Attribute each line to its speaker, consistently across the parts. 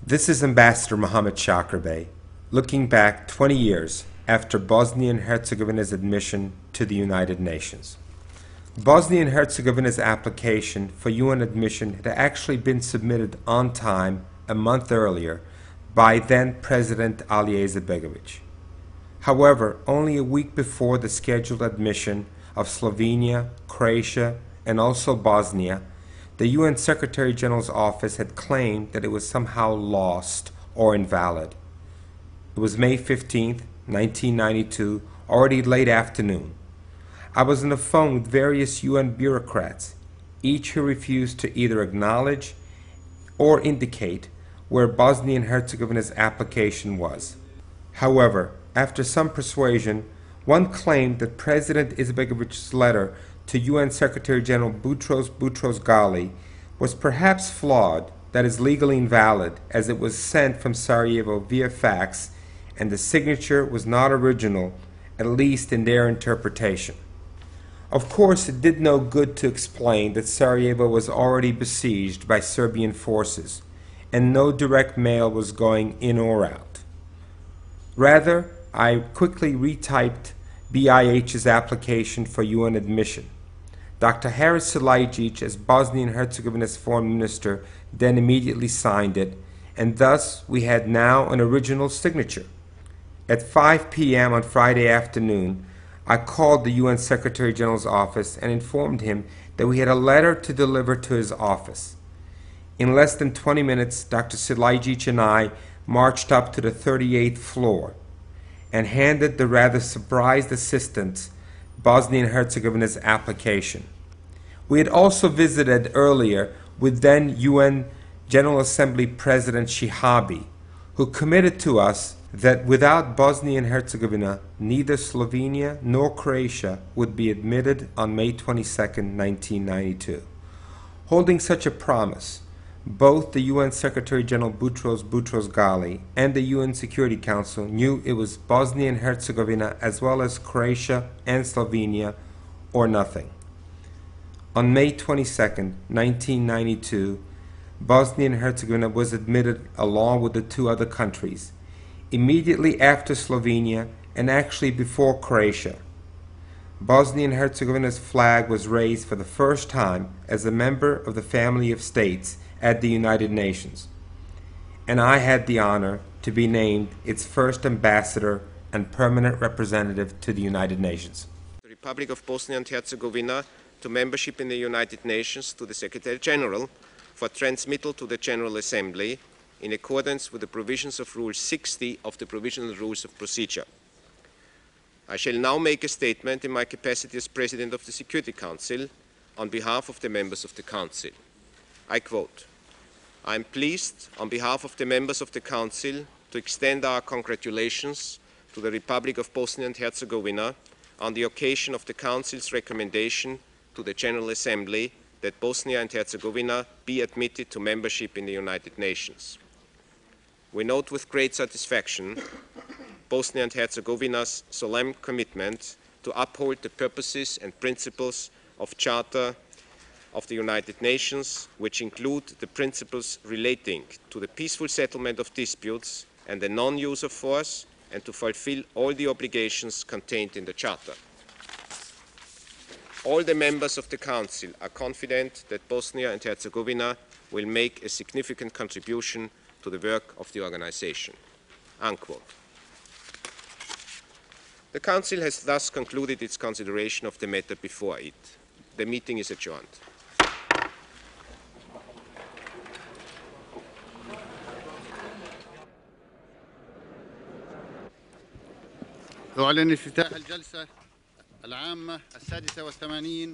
Speaker 1: This is Ambassador Mohammed Shakrabay, looking back 20 years after Bosnia and Herzegovina's admission to the United Nations. Bosnia and Herzegovina's application for UN admission had actually been submitted on time a month earlier by then President Alija Izetbegović. However, only a week before the scheduled admission of Slovenia, Croatia, and also Bosnia, the UN Secretary General's office had claimed that it was somehow lost or invalid. It was May 15, 1992, already late afternoon. I was on the phone with various UN bureaucrats, each who refused to either acknowledge or indicate where Bosnia and Herzegovina's application was. However, after some persuasion, one claimed that President Izetbegović's letter to UN Secretary General Boutros Ghali was perhaps flawed, that is legally invalid, as it was sent from Sarajevo via fax and the signature was not original, at least in their interpretation. Of course, it did no good to explain that Sarajevo was already besieged by Serbian forces and no direct mail was going in or out. Rather, I quickly retyped BIH's application for UN admission. Dr. Haris Silajdžić, as Bosnia and Herzegovina's foreign minister, then immediately signed it, and thus we had now an original signature. At 5 p.m. on Friday afternoon, I called the UN Secretary General's office and informed him that we had a letter to deliver to his office. In less than 20 minutes, Dr. Silajdžić and I marched up to the 38th floor and handed the rather surprised assistants Bosnia and Herzegovina's application. We had also visited earlier with then UN General Assembly President Shihabi, who committed to us that without Bosnia and Herzegovina, neither Slovenia nor Croatia would be admitted on May 22, 1992. Holding such a promise, both the UN Secretary General Boutros Ghali and the UN Security Council knew it was Bosnia and Herzegovina as well as Croatia and Slovenia or nothing. On May 22, 1992, Bosnia and Herzegovina was admitted along with the two other countries, immediately after Slovenia and actually before Croatia. Bosnia and Herzegovina's flag was raised for the first time as a member of the family of states at the United Nations, and I had the honor to be named its first ambassador and permanent representative to the United Nations.
Speaker 2: The Republic of Bosnia and Herzegovina to membership in the United Nations to the Secretary General for transmittal to the General Assembly in accordance with the provisions of Rule 60 of the Provisional Rules of Procedure. I shall now make a statement in my capacity as President of the Security Council on behalf of the members of the Council. I quote, "I am pleased, on behalf of the members of the Council, to extend our congratulations to the Republic of Bosnia and Herzegovina on the occasion of the Council's recommendation to the General Assembly that Bosnia and Herzegovina be admitted to membership in the United Nations. We note with great satisfaction Bosnia and Herzegovina's solemn commitment to uphold the purposes and principles of Charter of the United Nations, which include the principles relating to the peaceful settlement of disputes and the non-use of force, and to fulfill all the obligations contained in the Charter. All the members of the Council are confident that Bosnia and Herzegovina will make a significant contribution to the work of the organization." Unquote. The Council has thus concluded its consideration of the matter before it. The meeting is adjourned.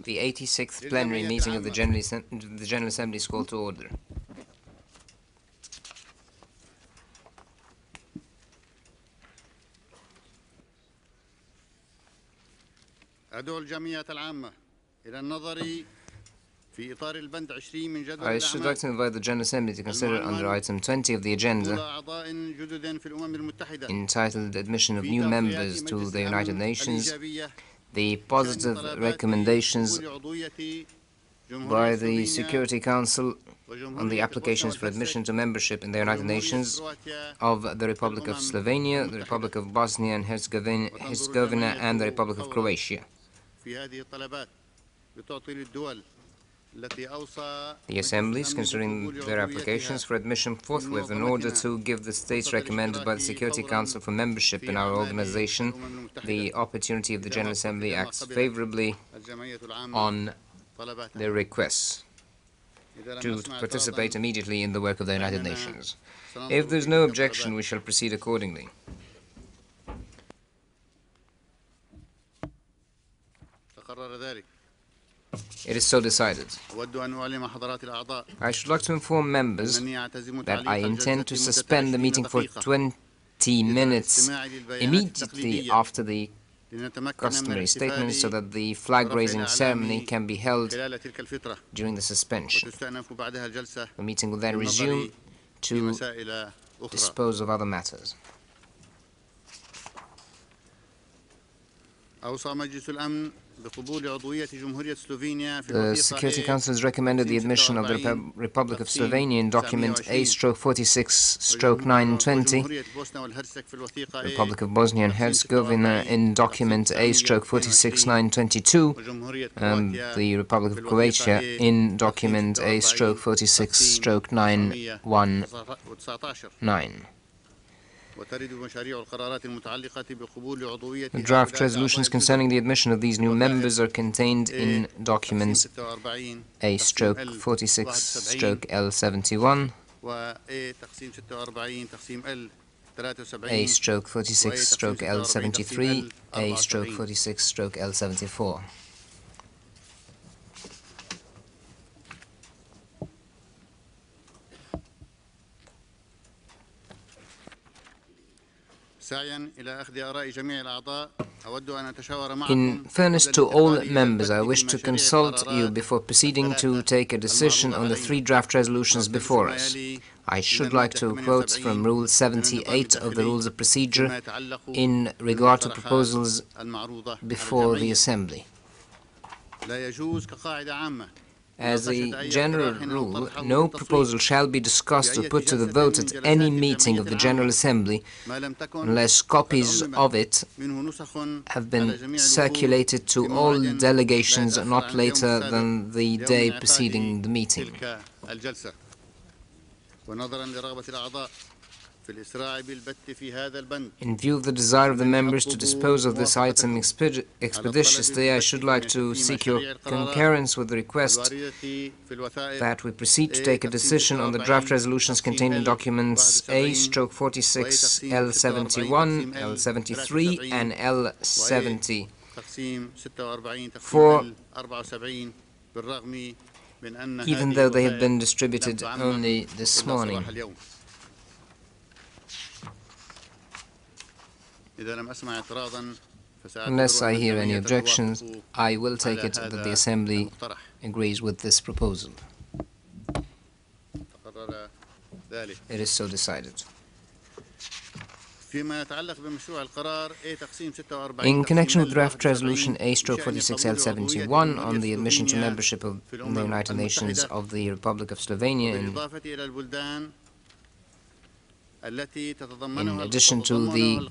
Speaker 3: The 86th plenary meeting of the General Assembly is called to order. I should like to invite the General Assembly to consider under item 20 of the agenda, entitled Admission of New Members to the United Nations, the positive recommendations by the Security Council on the applications for admission to membership in the United Nations of the Republic of Slovenia, the Republic of Bosnia and Herzegovina, and the Republic of Croatia. The assemblies considering their applications for admission forthwith in order to give the states recommended by the Security Council for membership in our organization the opportunity of the General Assembly acts favorably on their requests to participate immediately in the work of the United Nations. If there is no objection, we shall proceed accordingly. It is so decided. I should like to inform members that I intend to suspend the meeting for 20 minutes immediately after the customary statement so that the flag-raising ceremony can be held during the suspension. The meeting will then resume to dispose of other matters. The Security Council has recommended the admission of the Republic of Slovenia in document A/46/920, Republic of Bosnia and Herzegovina in document A/46/922, and the Republic of Croatia in document A/46/919. The draft resolutions concerning the admission of these new members are contained in documents A/46/L71, A/46/L73, A/46/L74. In fairness to all members, I wish to consult you before proceeding to take a decision on the three draft resolutions before us. I should like to quote from Rule 78 of the Rules of Procedure in regard to proposals before the Assembly. As a general rule, no proposal shall be discussed or put to the vote at any meeting of the General Assembly unless copies of it have been circulated to all delegations not later than the day preceding the meeting. In view of the desire of the members to dispose of this item expeditiously, I should like to seek your concurrence with the request that we proceed to take a decision on the draft resolutions contained in documents A/46/L71, L73, and L74, even though they have been distributed only this morning. Unless I hear any objections, I will take it that the Assembly agrees with this proposal. It is so decided. In connection with draft resolution A/46/L71 on the admission to membership of the United Nations of the Republic of Slovenia, in addition to the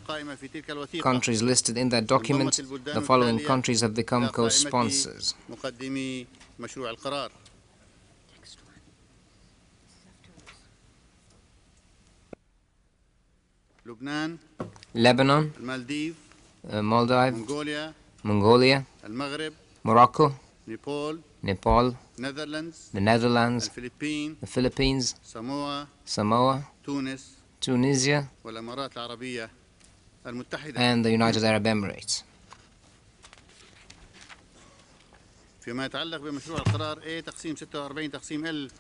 Speaker 3: countries listed in that document, the following countries have become co-sponsors: Lebanon, Maldives, Mongolia, Morocco, Nepal, the Netherlands, the Philippines, Samoa, Tunisia, and the United Arab Emirates.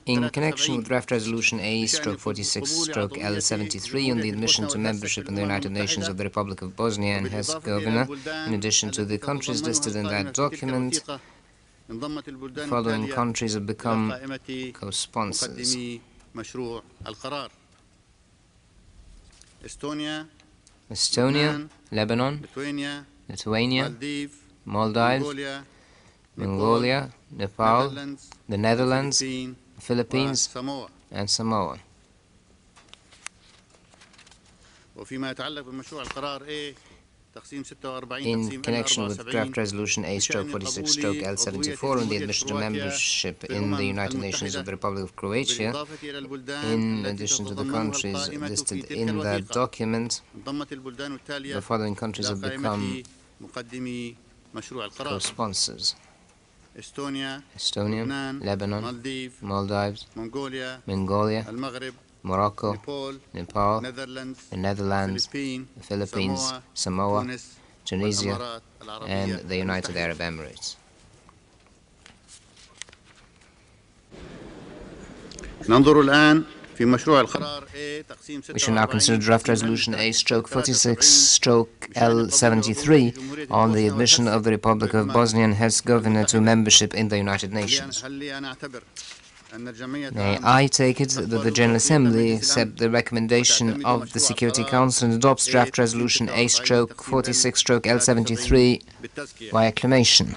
Speaker 3: In connection with draft resolution A/46/L73 on the admission to membership in the United Nations of the Republic of Bosnia and Herzegovina, in addition to the countries listed in that document, the following countries have become co-sponsors: Estonia, Lebanon, Lithuania, Maldives, Mongolia, Nepal, the Netherlands, Philippines, and Samoa. In connection with draft resolution A/46/L74 on the admission to membership in the United Nations of the Republic of Croatia, in addition to the countries listed in that document, the following countries have become co-sponsors: Estonia, Lebanon, Maldives, Mongolia, Morocco, Nepal, the Netherlands, the Philippines, Samoa, Tunisia, and the United Arab Emirates. We shall now consider draft resolution A/46/L73 on the admission of the Republic of Bosnia and Herzegovina to membership in the United Nations. May I take it that the General Assembly accept the recommendation of the Security Council and adopts draft resolution A/46/L73 by acclamation.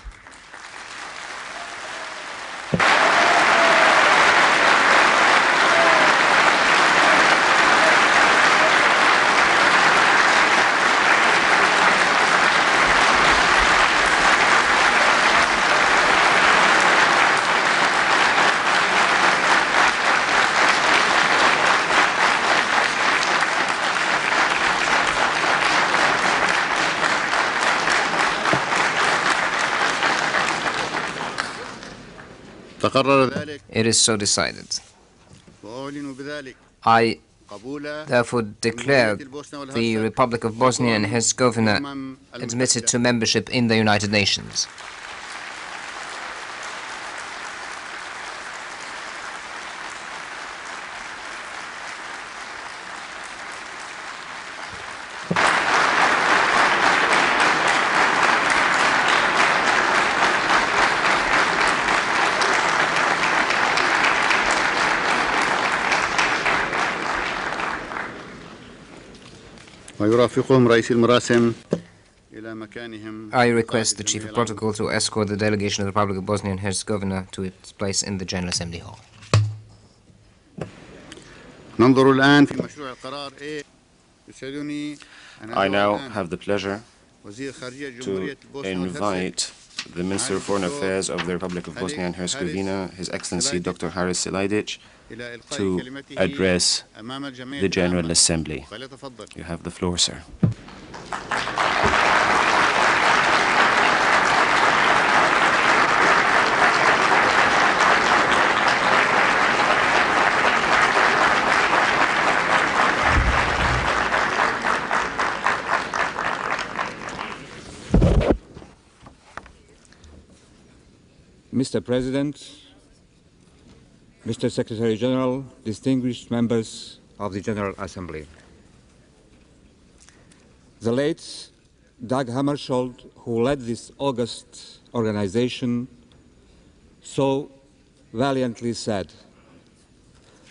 Speaker 3: It is so decided. I therefore declare the Republic of Bosnia and Herzegovina admitted to membership in the United Nations. I request the Chief of Protocol to escort the delegation of the Republic of Bosnia and Herzegovina to its place in the General Assembly Hall.
Speaker 4: I now have the pleasure to invite the Minister of Foreign Affairs of the Republic of Bosnia and Herzegovina, His Excellency Dr. Silajdžić, to address the General Assembly. You have the floor, sir.
Speaker 5: Mr. President, Mr. Secretary General, distinguished members of the General Assembly. The late Dag Hammarskjöld, who led this august organization, so valiantly said,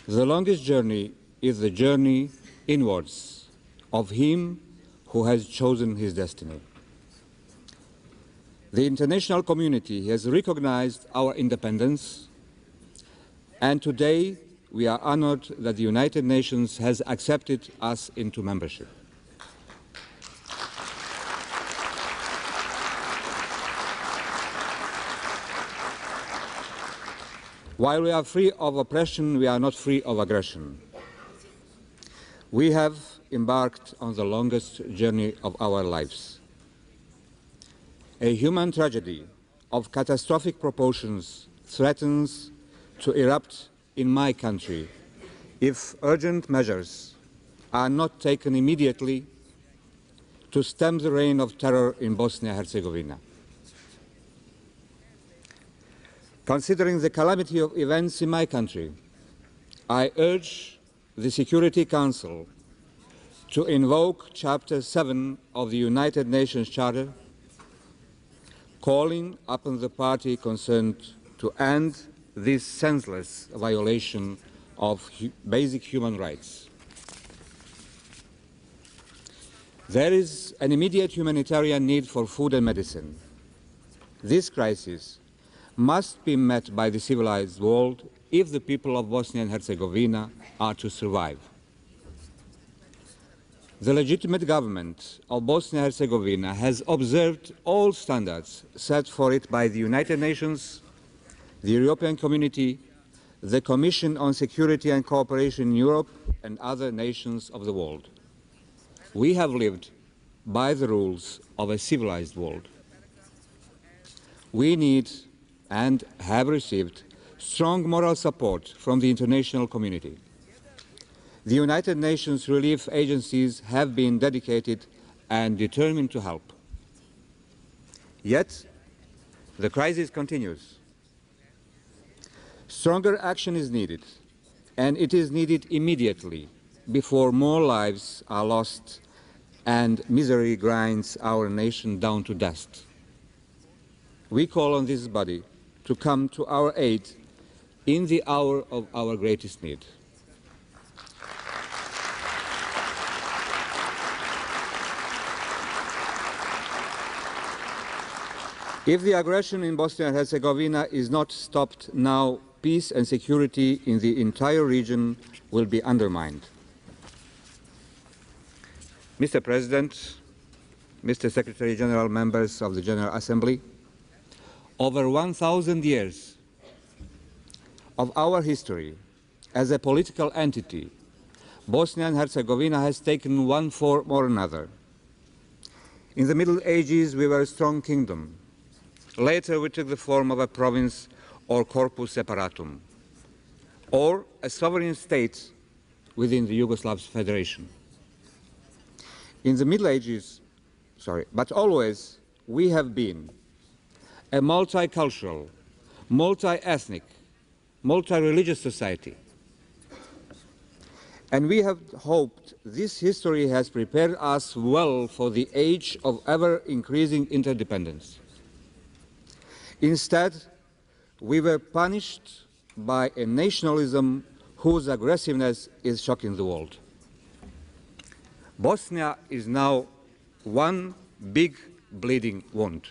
Speaker 5: "The longest journey is the journey inwards of him who has chosen his destiny." The international community has recognized our independence, and today we are honored that the United Nations has accepted us into membership. While we are free of oppression, we are not free of aggression. We have embarked on the longest journey of our lives. A human tragedy of catastrophic proportions threatens to erupt in my country if urgent measures are not taken immediately to stem the reign of terror in Bosnia and Herzegovina. Considering the calamity of events in my country, I urge the Security Council to invoke Chapter 7 of the United Nations Charter, calling upon the party concerned to end this senseless violation of basic human rights. There is an immediate humanitarian need for food and medicine. This crisis must be met by the civilized world if the people of Bosnia and Herzegovina are to survive. The legitimate government of Bosnia and Herzegovina has observed all standards set for it by the United Nations, the European Community, the Commission on Security and Cooperation in Europe, and other nations of the world. We have lived by the rules of a civilized world. We need and have received strong moral support from the international community. The United Nations relief agencies have been dedicated and determined to help. Yet, the crisis continues. Stronger action is needed, and it is needed immediately before more lives are lost and misery grinds our nation down to dust. We call on this body to come to our aid in the hour of our greatest need. If the aggression in Bosnia and Herzegovina is not stopped now, peace and security in the entire region will be undermined. Mr. President, Mr. Secretary General, members of the General Assembly, over 1,000 years of our history as a political entity, Bosnia and Herzegovina has taken one form or another. In the Middle Ages, we were a strong kingdom. Later, we took the form of a province or corpus separatum, or a sovereign state within the Yugoslav Federation. In the Middle Ages, but always we have been a multicultural, multi-ethnic, multi-religious society. And we have hoped this history has prepared us well for the age of ever-increasing interdependence. Instead, we were punished by a nationalism whose aggressiveness is shocking the world. Bosnia is now one big bleeding wound.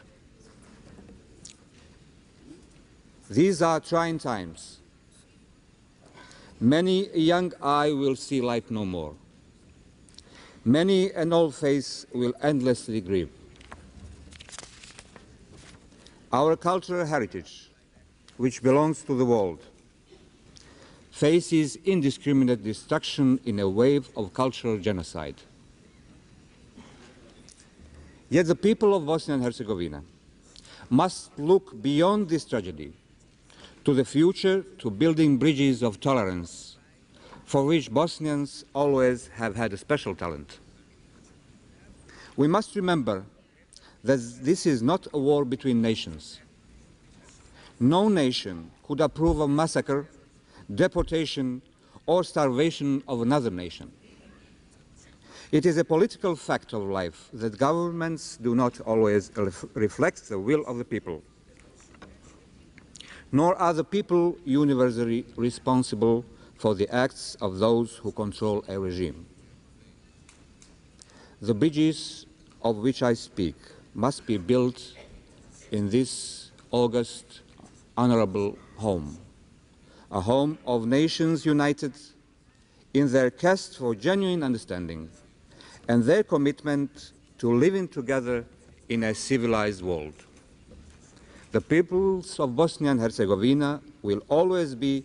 Speaker 5: These are trying times. Many a young eye will see light no more. Many an old face will endlessly grieve. Our cultural heritage, which belongs to the world, faces indiscriminate destruction in a wave of cultural genocide. Yet the people of Bosnia and Herzegovina must look beyond this tragedy to the future, to building bridges of tolerance, for which Bosnians always have had a special talent. We must remember that this is not a war between nations. No nation could approve of massacre, deportation, or starvation of another nation. It is a political fact of life that governments do not always reflect the will of the people, nor are the people universally responsible for the acts of those who control a regime. The bridges of which I speak must be built in this august, honorable home, a home of nations united in their quest for genuine understanding and their commitment to living together in a civilized world. The peoples of Bosnia and Herzegovina will always be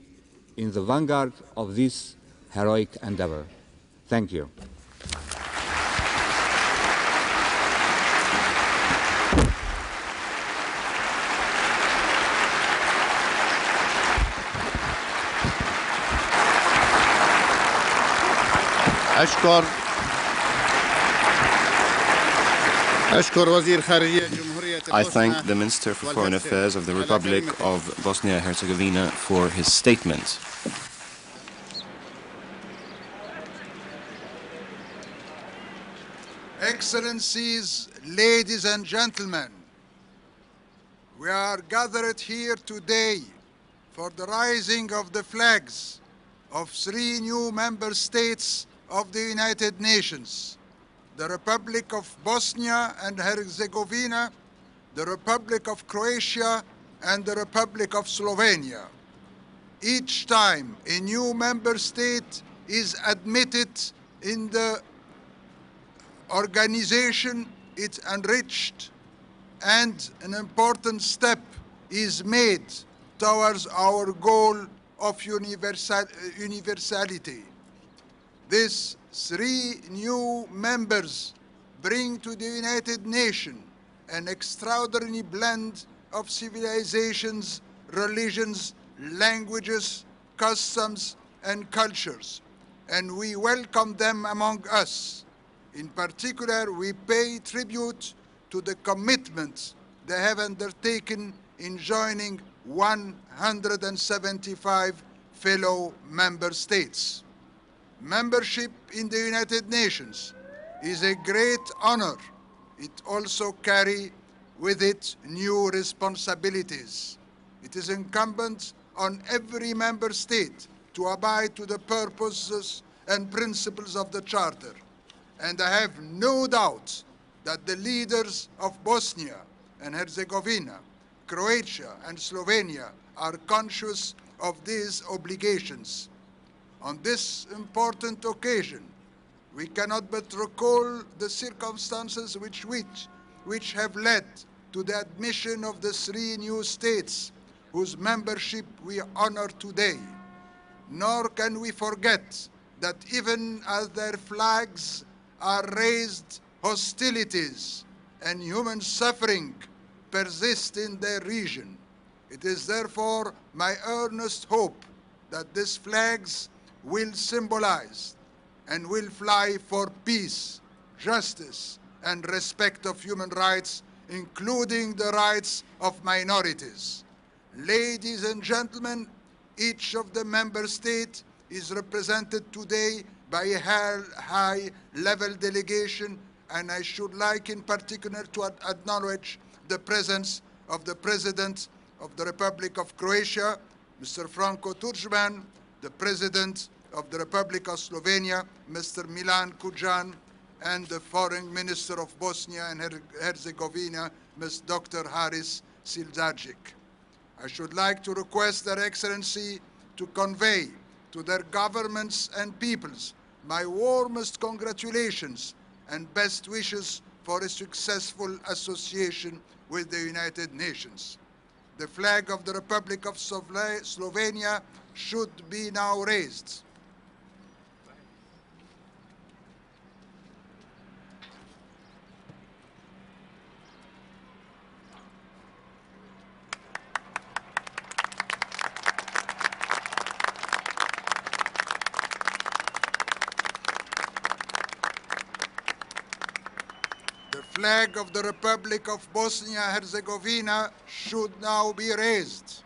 Speaker 5: in the vanguard of this heroic endeavor. Thank you.
Speaker 4: I thank the Minister for Foreign Affairs of the Republic of Bosnia and Herzegovina for his statement.
Speaker 6: Excellencies, ladies and gentlemen, we are gathered here today for the raising of the flags of 3 new member states of the United Nations: the Republic of Bosnia and Herzegovina, the Republic of Croatia, and the Republic of Slovenia. Each time a new member state is admitted in the organization, it's enriched, and an important step is made towards our goal of universality. These 3 new members bring to the United Nations an extraordinary blend of civilizations, religions, languages, customs, and cultures, and we welcome them among us. In particular, we pay tribute to the commitment they have undertaken in joining 175 fellow member states. Membership in the United Nations is a great honor. It also carries with it new responsibilities. It is incumbent on every member state to abide to the purposes and principles of the Charter. And I have no doubt that the leaders of Bosnia and Herzegovina, Croatia and Slovenia are conscious of these obligations. On this important occasion, we cannot but recall the circumstances which have led to the admission of the 3 new states whose membership we honor today. Nor can we forget that even as their flags are raised, hostilities and human suffering persist in their region. It is therefore my earnest hope that these flags will symbolize and will fly for peace, justice, and respect of human rights, including the rights of minorities. Ladies and gentlemen, each of the member states is represented today by a high-level delegation, and I should like in particular to acknowledge the presence of the President of the Republic of Croatia, Mr. Franjo Tuđman, the President of the Republic of Slovenia, Mr. Milan Kujan, and the Foreign Minister of Bosnia and Herzegovina, Ms. Dr. Haris Silajdžić. I should like to request Their Excellency to convey to their governments and peoples my warmest congratulations and best wishes for a successful association with the United Nations. The flag of the Republic of Slovenia should be now raised. The flag of the Republic of Bosnia and Herzegovina should now be raised.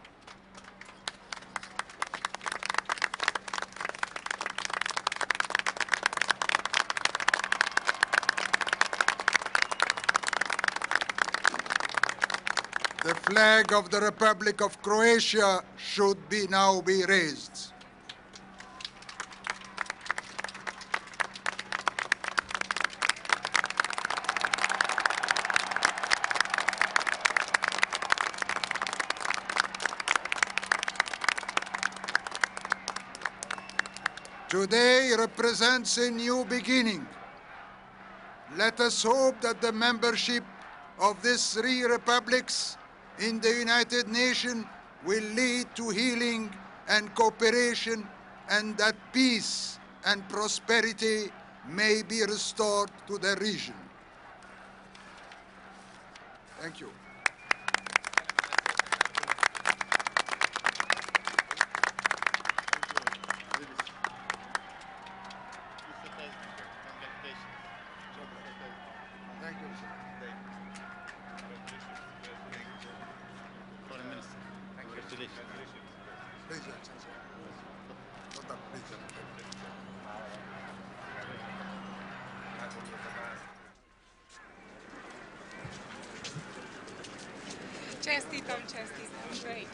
Speaker 6: The flag of the Republic of Croatia should now be raised. Today represents a new beginning. Let us hope that the membership of these 3 republics in the United Nations will lead to healing and cooperation, and that peace and prosperity may be restored to the region. Thank you. Thank you, sir.
Speaker 7: Foreign Minister. Congratulations.
Speaker 6: Please, Excellency. Please.
Speaker 8: Čestitam, great.